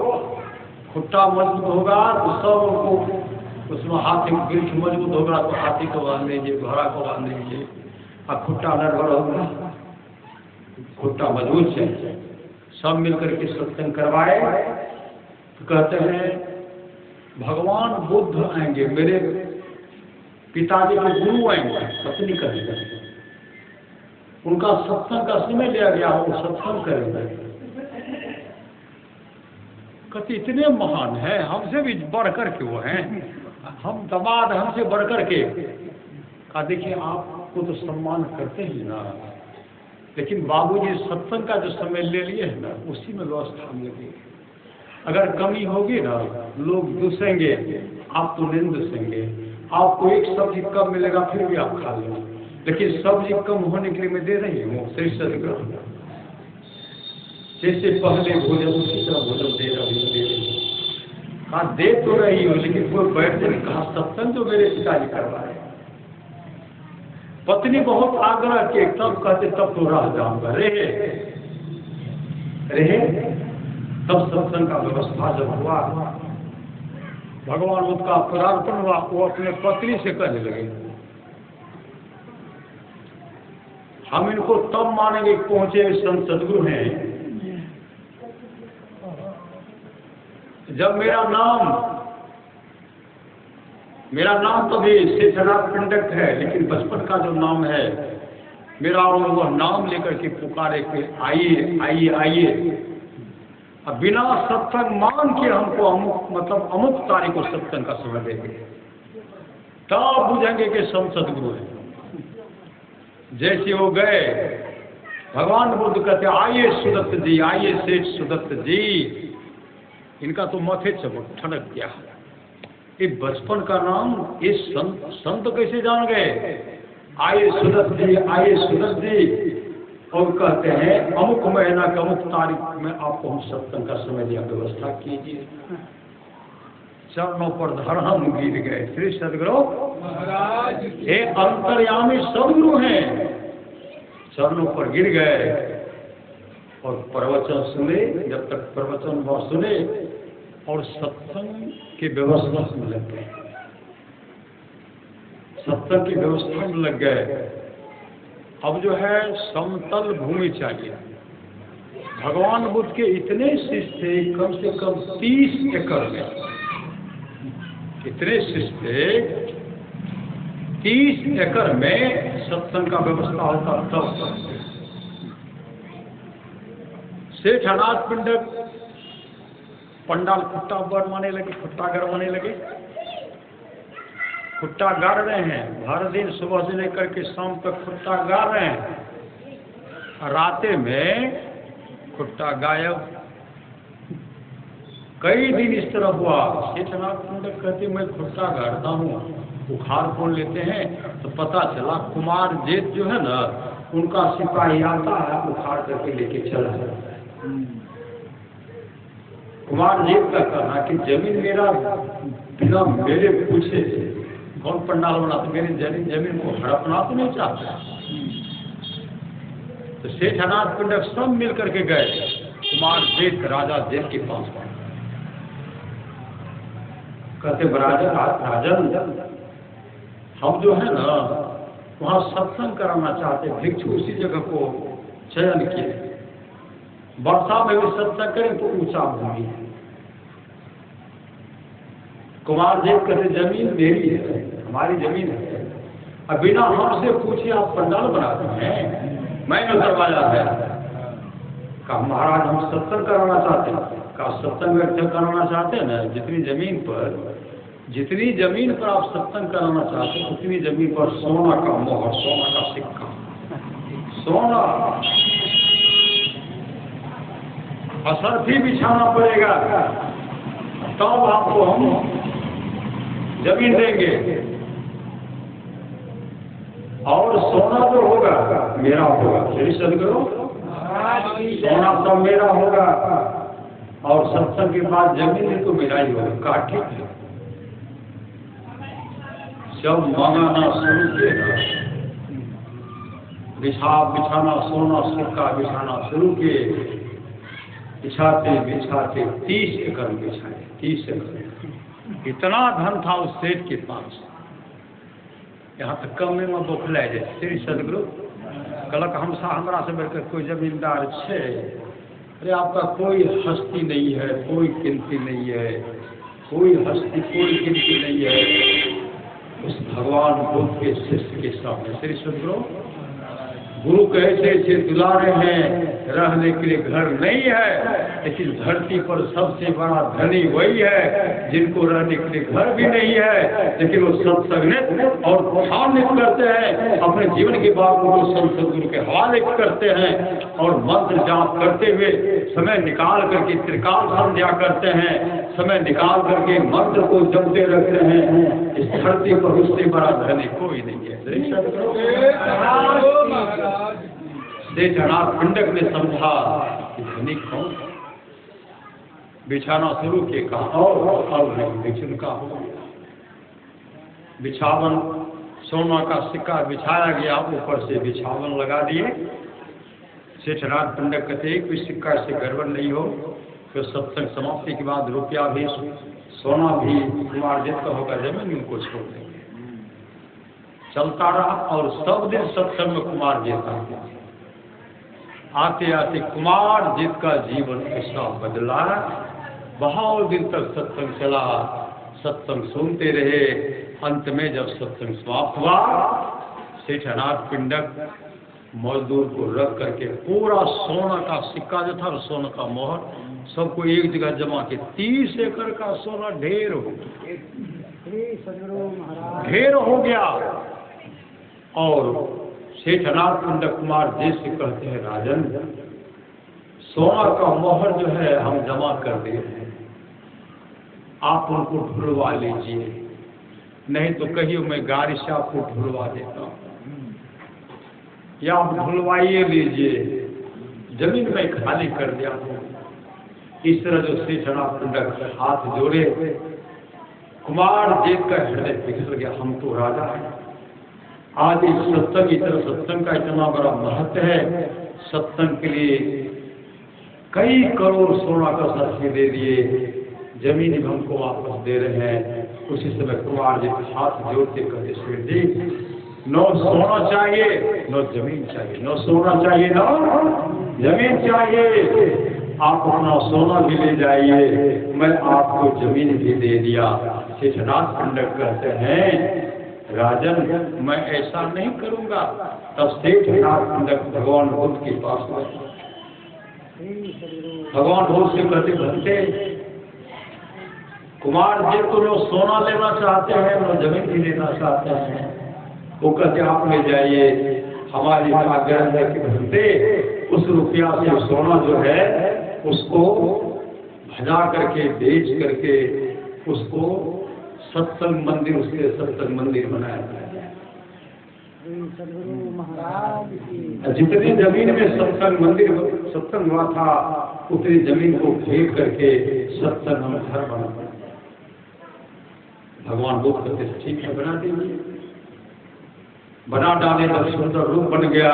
होगा तो सब उसमें हाथी वृक्ष मजबूत होगा तो हाथी को बांध लीजिए, घोड़ा को बांध लीजिए। और खुट्टा नरभर होगा, खुट्टा मजबूत है। सब मिलकर के सत्संग करवाए तो कहते हैं भगवान बुद्ध आएंगे, मेरे पिताजी के गुरु आएंगे। पत्नी करेंगे, उनका सत्संग का समय लिया गया, वो सत्संग करेंगे। कहते इतने महान है, हमसे भी बढ़कर के वो हैं, हम दमाद हमसे बढ़कर के। कहा देखिए आपको तो सम्मान करते ही ना, लेकिन बाबूजी सत्संग का जो समय ले लिए है ना, उसी में व्यवस्था मिल गई। अगर कमी होगी ना, लोग दूसेंगे, आप तो नहीं दूसेंगे। आपको एक सब्जी कम मिलेगा फिर भी आप खा लेंगे, लेकिन सब्जी कम होने के लिए मैं दे रही हूँ। श्री सदगुरु जैसे पहले भोजन उसी तरह भोजन दे रही हूँ। कहा दे तो रही हूँ, लेकिन कोई बैठते नहीं। कहा सत्संग जो मेरे पिताजी करवाए। पत्नी बहुत आग्रह के, तब कहते तब तो रह जाऊंगा। रहे तब सत्संग का व्यवस्था जब हुआ, भगवान उनका प्रार्थना हुआ, वो अपने पत्नी से कहने लगे हम इनको तब मानेंगे पहुंचे संत सदगुरु हैं जब मेरा नाम तो भी शेषनाथ पिंडक है, लेकिन बचपन का जो नाम है मेरा, वह नाम लेकर के पुकारे के आइए आइए आइए। अब बिना सत्संग मान के हमको अमुक तारीख को सत्संग का समय देंगे, तब बुझेंगे कि संत सदगुरु है। जैसे वो गए, भगवान बुद्ध कहते आइए सुदत्त जी, आइए सेठ सुदत्त जी। इनका तो माथे चमक ठनक गया। ये बचपन का नाम ये संत कैसे जान गए? आइए सुदत्त जी, आइए सुदत्त जी। और कहते हैं अमुक महीना का अमुक तारीख में आपको हम सत्संग का समय दिया, व्यवस्था कीजिए। चरणों पर धड़म गिर गए। श्री सदगुरु महाराज ये अंतर्यामी सदगुरु हैं, चरणों पर गिर गए और प्रवचन सुने। जब तक प्रवचन वह सुने और सत्संग की व्यवस्था में लग गए, सत्संग की व्यवस्था में लग गए। अब जो है समतल भूमि चाहिए। भगवान बुद्ध के इतने शिष्य थे, कम से कम 30 एकड़ में, इतने शिष्य थे 30 एकड़ में सत्संग का व्यवस्था होता। तब सेठ अनाथ पिंडक पंडाल खुट्टा बनवाने लगे, खुट्टा गड़वाने लगे, खुट्टा गाड़ रहे हैं। हर दिन सुबह से लेकर के शाम तक खुट्टा गाड़ रहे हैं। राते में खुट्टा गायब। कई दिन इस तरह हुआ। शेषनाथ पिंडक कहते मैं खुट्टा गाड़ता हूँ, बुखार खोल लेते हैं तो पता चला कुमार जेठ जो है ना, उनका सिपाही आता है, बुखार करके लेके चला जाता है। कुमार जेठ का कहना कि जमीन मेरा बिना मेरे पूछे कौन पंडाल बनाते, मेरी जमीन को हड़पना तो नहीं चाहता। तो सेठ अनाथ पिंडक सब मिल करके गए कुमार जेठ राजा जेठ के पास। कहते राजन हम जो है ना वहाँ सत्संग कराना चाहते, भिक्षु उसी जगह को चयन किए, वर्षा में भी सत्संग करें तो ऊंचा भूमि है। कुमार जेठ कहते जमीन मेरी है, हमारी जमीन है, अब बिना हमसे पूछे आप पंडाल बनाते हैं, मैंने दरवाजा है। कहा महाराज हम सत्संग कराना चाहते हैं। कहा सत्संग व्यक्त कराना चाहते हैं ना, जितनी जमीन पर आप सत्संग कराना चाहते हैं उतनी जमीन पर सोना का मोहर, सोना का सिक्का, सोना असरफी बिछाना पड़ेगा, तब आपको हम जमीन देंगे। और सोना जो होगा मेरा होगा, यही सदगुरु, सोना सब मेरा होगा और सत्संग के बाद जमीन तो मेरा ही होगा। कहा ठीक है। जब मंगाना शुरू किया, बिछाना सोना सिक्का बिछाना शुरू किए, बिछाते बिछाते 30 एकड़ बिछाए, 30 एकड़। इतना धन था उस सेठ के पास, यहाँ तक कम में बौखलाए जाए। श्री सदगुरु कहलक हमरा से बढ़कर कोई जमींदार छे? अरे आपका कोई हस्ती नहीं है, कोई गिनती नहीं है, कोई हस्ती कोई गिनती नहीं है उस भगवान बुद्ध के शिष्य के सामने। श्री सदगुरु गुरु कैसे दुलारे हैं, रहने के लिए घर नहीं है, लेकिन धरती पर सबसे बड़ा धनी वही है जिनको रहने के लिए घर भी नहीं है, लेकिन वो सत्संग और ध्यान करते हैं, अपने जीवन के बाद वो संत सदगुरु के हवाले करते हैं और मंत्र जाप करते हुए समय निकाल करके त्रिकाल संध्या करते हैं, समय निकाल करके मंत्र को जपते रखते हैं। इस धरती पर उससे बड़ा धनी कोई नहीं है। सेठ अनाथ पिंडक ने समझा कि धनी कौन। बिछाना शुरू किए, कहा और नहीं बिछुन का हो। बिछावन सोना का सिक्का बिछाया गया, ऊपर से बिछावन लगा दिए। सेठ अनाथ पिंडक कहते कोई सिक्का से गड़बड़ नहीं हो। फिर सत्संग समाप्ति के बाद रुपया भी सोना भी कुमार जेठ का होगा, जमीन उनको छोड़ देंगे। चलता रहा और सब दिन सत्संग में कुमार जेठ आते आते कुमार जेठ का जीवन ऐसा बदला। बहुत दिन तक सत्संग चला, सत्संग सुनते रहे। अंत में जब सत्संग समाप्त हुआ, सेठ अनाथ पिंडक मजदूर को रख करके पूरा सोना का सिक्का जो था, सोना का मोहर सबको एक जगह जमा के 30 एकड़ का सोना ढेर हो गया। और सेठ अनाथ पिंडक कुमार जेठ से कहते हैं राजन, सोना का मोहर जो है हम जमा कर दे रहे हैं, आप उनको ढुलवा लीजिए, नहीं तो कहिए मैं गाड़ी से आपको ढुलवा देता हूँ, या आप ढुलवाइए लीजिए, जमीन में खाली कर दिया हूँ। इस तरह जो सेठ अनाथ पिंडक हाथ जोड़े, कुमार जेठ का हृदय पिघल गया। हम तो राजा हैं, आज इस सत्संग की तरह सत्संग का इतना बड़ा महत्व है, सत्संग के लिए कई करोड़ सोना का साथी दे दिए, जमीन हमको वापस दे रहे हैं। उसी समय कुमार जी हाथ जोड़ते कहते श्री जी नो सोना चाहिए नो जमीन चाहिए, नो सोना चाहिए नो जमीन चाहिए। आप अपना सोना भी ले जाइए, मैं आपको जमीन भी दे दिया। शेषनाथ पंडित कहते हैं राजन मैं ऐसा नहीं करूंगा। तब शेषनाथ पंडित भगवान बुद्ध के पास गए। भगवान बुद्ध से कहते भक्ते कुमार जी तो नो सोना लेना चाहते हैं नो जमीन भी लेना चाहते हैं। वो कहते आप ले जाइए, हमारी आग्रह है कि भक्ते उस रुपया से सोना जो है उसको भजा करके बेच करके उसको सत्संग मंदिर, उसके सत्संग मंदिर बनाया जाए। जितनी जमीन में सत्संग मंदिर सत्संग हुआ था उतनी जमीन को फेंक करके सत्संग हम घर बना। भगवान बुद्ध कहते ठीक है बना दीजिए। बना डाले जब सुंदर रूप बन गया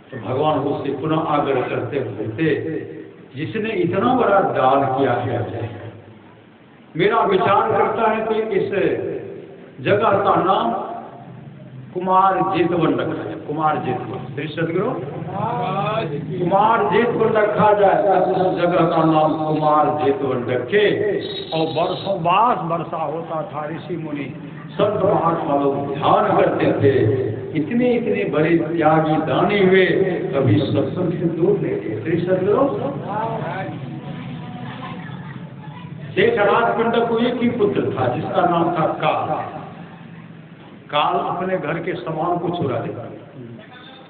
तो भगवान उससे पुनः आग्रह करते बोलते जिसने इतना बड़ा दान किया है, मेरा विचार करता है कि इस जगह का नाम कुमार जेतवन रखा जाए। कुमार जेतवन श्री सदगुरु कुमार जेतवन रखा जाए। उस जगह का नाम कुमार जेतवन रखे और वर्षों बाद वर्षा होता था। ऋषि मुनि संत महात्मा लोग ध्यान करते थे। इतने इतने बड़े त्यागी दानी हुए, कभी सत्संग से दूर नहीं थे। श्री सदगुरु शेषनाथ पंडित को एक ही पुत्र था जिसका नाम था काल। काल अपने घर के सामान को चुरा लेता।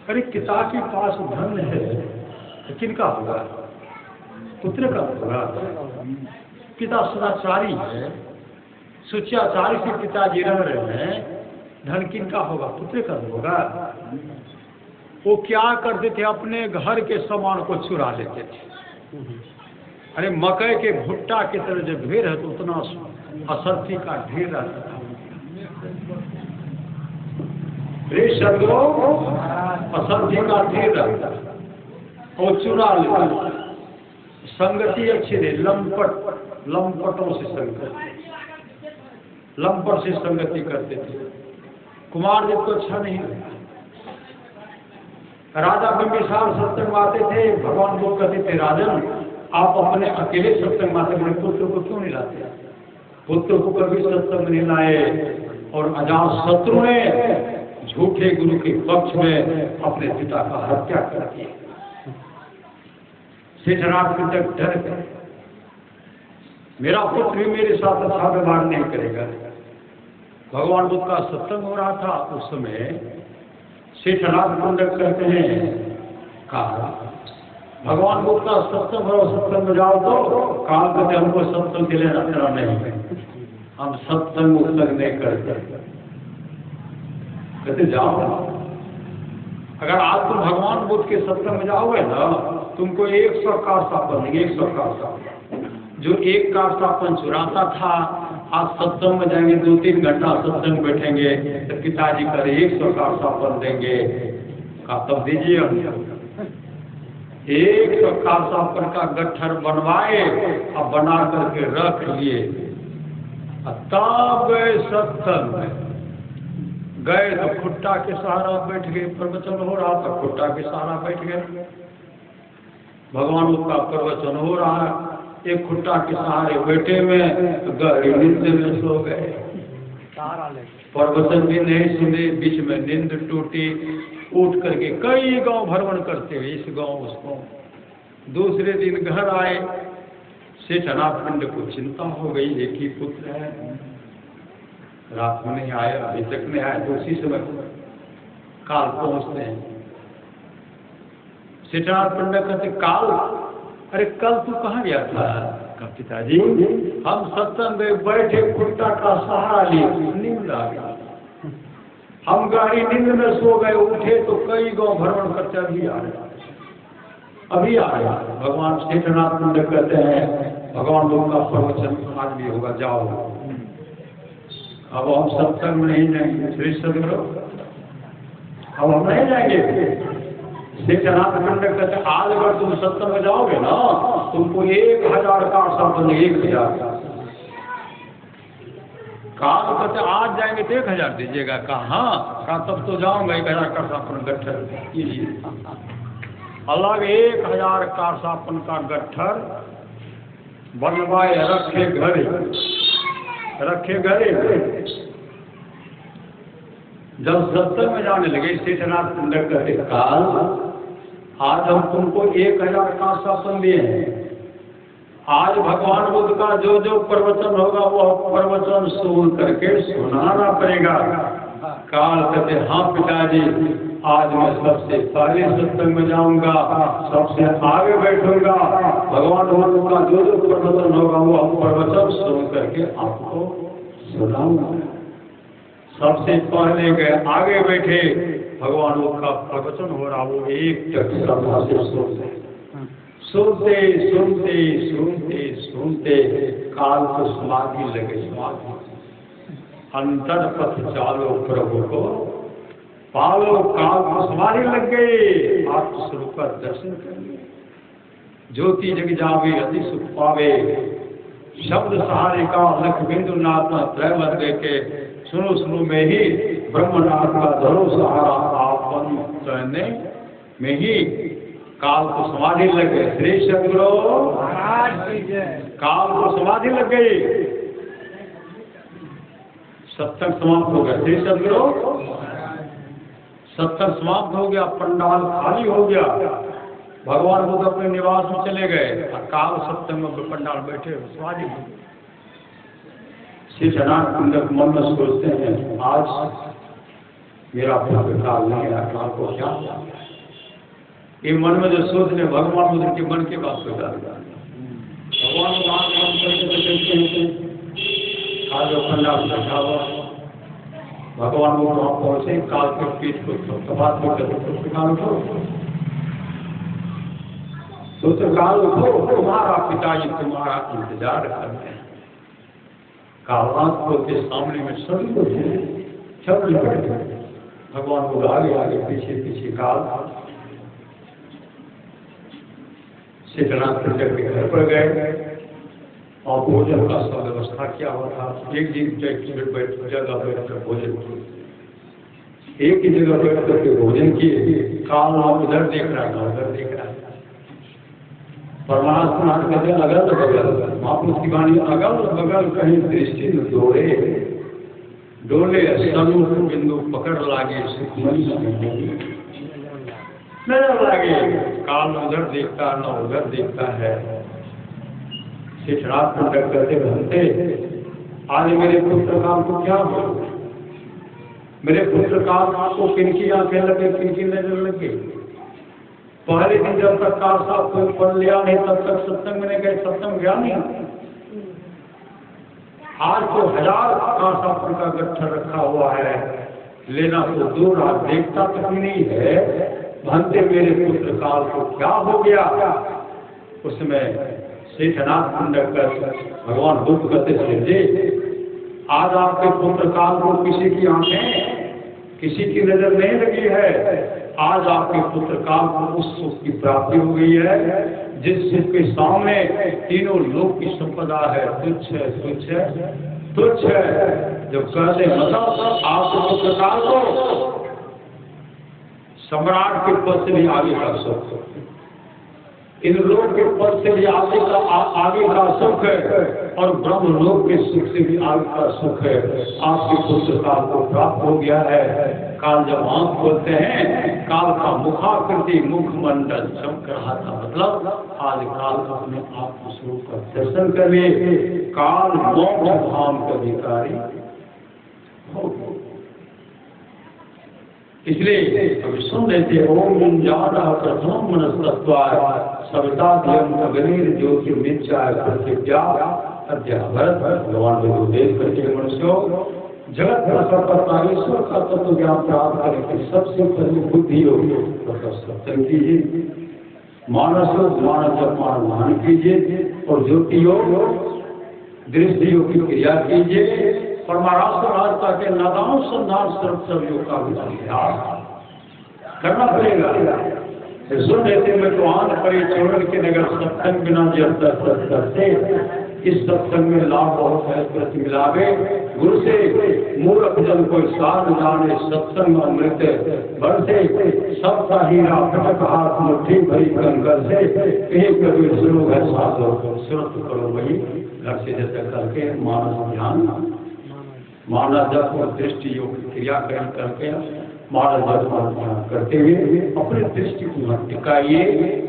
अरे पिता के पास धन है तो किनका होगा? पुत्र का होगा। पिता सदाचारी है, सुचाचारी से पिताजी रह रहे हैं, धन किनका होगा? पुत्र का होगा। वो क्या करते थे? अपने घर के सामान को चुरा लेते थे। अरे मकई के भुट्टा की तरह जब ढेर है तो उतना असरती का ढेर रहता था। असरती का ढेर रहता और चुरा लेता। संगति अच्छी नहीं, लंपटों से संगति, लंपट से संगति करते थे। कुमार जी को अच्छा नहीं लगा। राजा बिंबिसार सत्संग आते थे। भगवान को कहते थे राजन आप अपने अकेले सत्संग आते, अपने पुत्र को क्यों नहीं लाते? पुत्र को कभी सत्संग नहीं लाए और अजात शत्रु ने झूठे गुरु के पक्ष में अपने पिता का हत्या कर दिया। शेषनाथ पंडित डर गए, मेरा पुत्र भी मेरे साथ अच्छा व्यवहार नहीं करेगा। भगवान बुद्ध का सत्संग हो रहा था। उस समय शेषनाथ पंडित कहते हैं कहा भगवान बुद्ध का सत्संग हो, सत्संग में जाओ तो काल कहते हमको सत्संग के लेना तेरा नहीं, हम सत्संग उत्संग नहीं करते। कहते जाओ, अगर आज तुम भगवान बुद्ध के सत्संग में जाओगे ना तुमको 100 काष्ठापन देंगे। 100 काष्ठापन जो एक काष्ठापन चुराता था आज सत्संग में जाएंगे, 2-3 घंटा सत्संग बैठेंगे तो पिताजी करे 100 काष्ठापन देंगे। का तब दीजिए 100 काष्ठापन का गट्ठर बनवाए और बना करके रख लिए। तब गए सत्संग में, गए तो खुट्टा के सहारा बैठ गए। प्रवचन हो रहा था, खुट्टा के सहारा बैठ गए। भगवान का प्रवचन हो रहा है, एक खुट्टा के सहारे बैठे हुए तो गहरी नींद में सो गए। प्रवचन भी नहीं सुने, बीच में नींद टूटी। उठ करके कई गांव भ्रमण करते हुए इस गांव उस गांव। दूसरे दिन घर आए। शेषनाथ पंडित को चिंता हो गई, एक ही पुत्र है, रात में नहीं आया, अभी तक नहीं आया। तो उसी समय काल पहुंचते हैं। शेषनाथ पंडित कहते काल अरे कल तू कहाँ गया था? कहा पिताजी हम सत्संग में बैठे खुट्टा का सहारा लिए, नींद आ गया, हम गहरी नींद में सो गए। उठे तो कई गांव भ्रमण करते अभी आ रहे, अभी आ रहा। भगवान शेषनाथ पंडित कहते हैं भगवान लोग का प्रवचन आज भी होगा, जाओ। अब हम सत्संग में नहीं जाएंगे। श्री सदगुरु अब हम नहीं जाएंगे। श्री सनातन पंडित कहते आज अगर तुम सत्संग में जाओगे ना तुमको 1000 का संपन्न 1000 काल कहते आज जाएंगे तो 1000 दीजिएगा। कहा तब तो जाऊंगा 1000 का संपन्न गट्ठर कीजिए। अलग 1000 का संपन्न का गट्ठर बनवाए रखे घरे। जब सत्संग में जाने लगे शेषनाथ पंडित कहते काल आज हम तुमको 1000 का शासन दिए हैं। आज भगवान बुद्ध का जो जो प्रवचन होगा वह प्रवचन सुन करके सुनाना पड़ेगा। काल कहते हाँ पिताजी आज मैं सबसे पहले सत्संग में जाऊंगा, सबसे आगे बैठूंगा, भगवान बुद्ध का जो जो प्रवचन होगा वह प्रवचन सुन करके आपको सुनाऊंगा। सबसे पहले गए आगे बैठे, भगवान का प्रवचन हो रहा वो एक श्रद्धा से सुनते सुनते सुनते सुनते काल को समाधि लगे। अंतर पथ चालो प्रभु को पालो, काल को समाधि लग गए। आत्मस्वरूप का दर्शन करेंगे, ज्योति जग जावे अति सुख पावे, शब्द सहारे का लख बिंदु नाथ त्रैवत देके सुनो सुनो में ही ब्रह्मनाथ का धरो सहारा आपन कहने में ही काल को समाधि लग गए। श्री सद्गुरु काल को समाधि लग गई। सत्संग समाप्त हो गया। श्री सद्गुरु सत्संग समाप्त हो गया, पंडाल खाली हो गया, भगवान बुद्ध अपने निवास में चले गए। काल सत्संग में पंडाल बैठे समाधि हो गए। श्री सनातन पंडित मन में सोचते हैं आज मेरा पुत्र काल नहीं आया, काल को क्या ये मन में जो सोचने भगवान बुद्ध के मन की बात को डाल भगवान आज जो पंडाल बैठा हुआ भगवान वो वहां पहुंचे, काल के पीठ को बात काल उठो तो काल उठो, तुम्हारा पिताजी तुम्हारा इंतजार करते हैं। कालनाथ के सामने में सभी को सब बैठे, भगवान को आगे आगे पीछे पीछे काल शेषनाथ पंडित के घर पर गए और भोजन का सब व्यवस्था किया हुआ था। एक जगह बैठ कर भोजन किए, एक ही जगह बैठ करके भोजन किए। काल उधर देख रहा था उधर देख रहा था। परमात्मा कहते अगल बगल महापुरुष की वाणी अगल बगल कहीं दृष्टि डोले डोले सन्मुख बिंदु पकड़ लागे सुखमयी नजर लागे। काल उधर देखता न उधर देखता है। शेषनाथ पंडित कहते भंते आज मेरे पुत्र काल को क्या हो, मेरे पुत्र काल को किनकी आंखें लगे किनकी नजर लगे। पहले दिन जब तक काल साहब कोई पढ़ लिया नहीं तब तक सत्संग में नहीं गए, सत्संग गया नहीं। आज तो 1000 काल साहब का गट्ठर रखा हुआ है, लेना तो दूर हाथ देखता तक नहीं है। भंते मेरे पुत्र काल को क्या हो गया। उसमें शेषनाथ पंडित भगवान बुद्ध कहते समझे आज आपके पुत्र काल को किसी की आंखें किसी की नजर नहीं लगी है। आज आपके पुत्र काल को उस सुख की प्राप्ति हो गई है जिस सुख के सामने तीनों लोक की संपदा है। तुच्छ है तुच्छ है तुच्छ है। जब कहते मतलब आपके पुत्र काल को सम्राट के पद से भी आगे का सुख, इन लोक के पद से भी आगे का सुख है और ब्रह्म लोक के सुख से भी आगे का सुख है। आपके पुत्र काल को प्राप्त हो गया है। काल जब आंख खोलते हैं काल का मुखाकृति मुखमंडल चमक रहा था, मतलब आज काल का अपने आत्मस्वरूप का दर्शन कर ले। काल मोक्ष धाम का अधिकारी हो गया। इसलिए अभी सुन रहे थे ओम जाता प्रथम मनस्तत्वाय सविता ध्यम अग्निर ज्योति मिच्चाय प्रतिज्ञा अध्याभरत। भगवान को उपदेश करके मनुष्यों जगत परमेश्वर का तत्व ज्ञान प्राप्त करने की सबसे पहली बुद्धि होगी तो सत्संग कीजिए, मानस मान कीजिए और ज्योति योग दृष्टि योग की क्रिया कीजिए। परमाराष्ट्र राजता के नादान संधान सब योग का अभ्यास करना पड़ेगा। सुन लेते में तो आन परे चोरन के नगर सत्संग बिना जब तक करते। इस सत्संग में लाभ बहुत है प्रति मिलावे गुरु से मूर्ख जन कोई साध जाने सत्संग अमृत बढ़ते सबका हीरा फटक हाथ मुट्ठी भरी कंकर से एक कभी शुरू है साधो सुरत करो वही घर से जैसे करके मानस ध्यान मानस जब और दृष्टि योग क्रिया करके मानस जब ध्यान करते हुए अपने दृष्टि को टिकाइए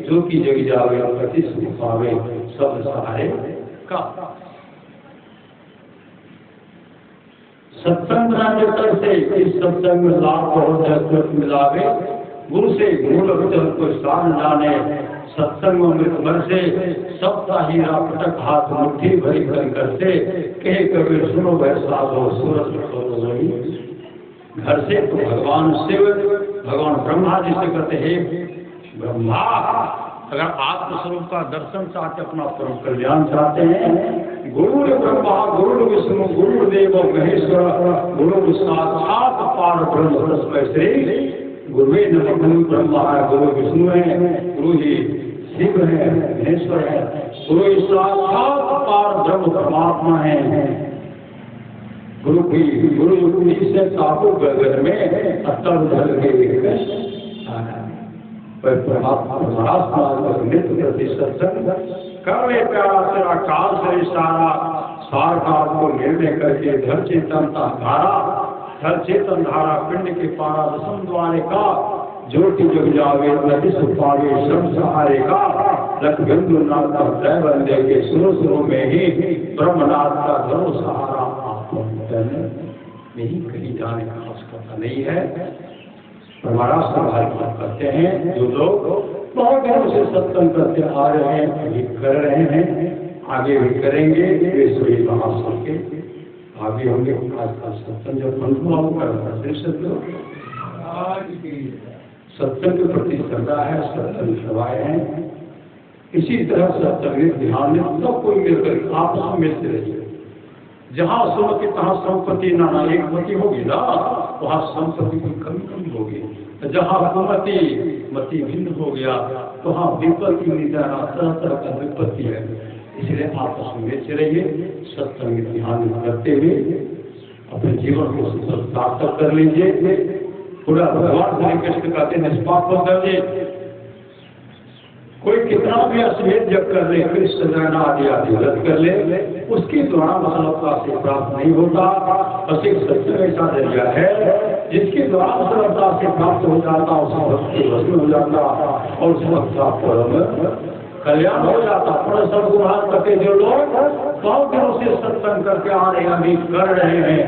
जो कि जग जावे प्रति सुख पावे सब सहारे का सत्संग से इस सत्संग में लाभ बहुत मिलावे गुरु से मूल वचन को स्थान जाने सत्संग अमृत भर से सबका हीरा पटक हाथ मुट्ठी भरी कर से कहे कबीर सुनो वह साधो सूरज घर से तो भगवान शिव भगवान ब्रह्मा जी से कहते हैं ब्रह्मा अगर आत्मस्वरूप का दर्शन चाहते अपना परम कल्याण चाहते हैं गुरु ब्रह्मा गुरु विष्णु गुरु देव महेश्वर गुरु साक्षात पार ब्रह्म तस्मै श्री गुरुवे नमः गुरु ब्रह्मा है गुरु विष्णु है गुरु ही शिव है महेश्वर है गुरु साक्षात पार ब्रह्म परमात्मा है गुरु की गुरु से तापो गगन में अतल धल के नित्य प्रति सत्संग कर ले प्यारा तेरा काल से इशारा सार काल को निर्णय करके धर चेतन धारा धर चेतन धारा पिंड के पारा दसम द्वारे का ज्योति जग जावे नदी सुपावे श्रम सहारे का रख बिंदु नाथ का जय बंदे के सुनो सुनो में ही ब्रह्मनाथ का धर्म सहारा आपको नहीं कहीं जाने का आवश्यकता नहीं है। हमारा सवाल करते हैं जो लोग बहुत दिनों से सत्संग करते आ रहे हैं अभी कर रहे हैं आगे भी करेंगे वे सभी महासंघ के आगे होंगे। आज का सत्संग जब बंधुआ सत्संग के प्रति श्रद्धा है सत्संग सेवाएं हैं इसी तरह सत्संग ध्यान में सब कोई मिलकर आपस में मिलते रहिए। जहाँ सुमति तहाँ संपत्ति नाना एक मति होगी ना वहाँ संपत्ति की कमी होगी। जहाँ मति मति भिन्न हो गया तो वहाँ विपत्ति निदाना तरह तरह का विपत्ति है। इसलिए आपस में मिलते रहिए सत्संग ध्यान करते हुए अपने जीवन को सार्थक कर लीजिए। पूरा भगवान श्री कृष्ण कहते निष्पाप हो जाइए। कोई कितना भी अश्वेत जब कर ले कृष्ण जन आदि आदि व्रत कर ले उसके द्वारा मसलता से प्राप्त नहीं होता। बस एक सत्संग ऐसा जरिया है जिसके द्वारा मसलता से प्राप्त हो जाता उसका भक्ति भस्म हो जाता और उस भक्त का परम कल्याण हो जाता। पर सर्वगुहान करते जो लोग बहुत दिनों से सत्संग करके आ रहे हैं अभी कर रहे हैं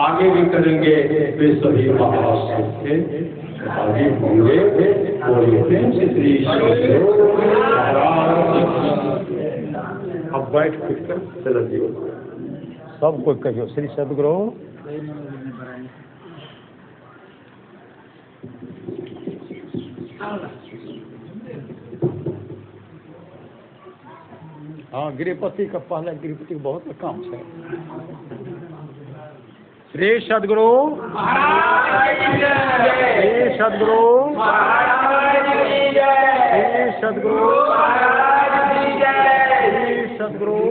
आगे भी करेंगे वे सभी महासंघ आगे होंगे बोलिए प्रेम से श्री अब बैठ कर चल दियो सबको कहियो श्री सदगुरु हाँ गिरिपति का पहला गिरिपति बहुत काम है। श्री सदगुरु श्री सदगुरु श्री सदगुरु श्री सदगुरु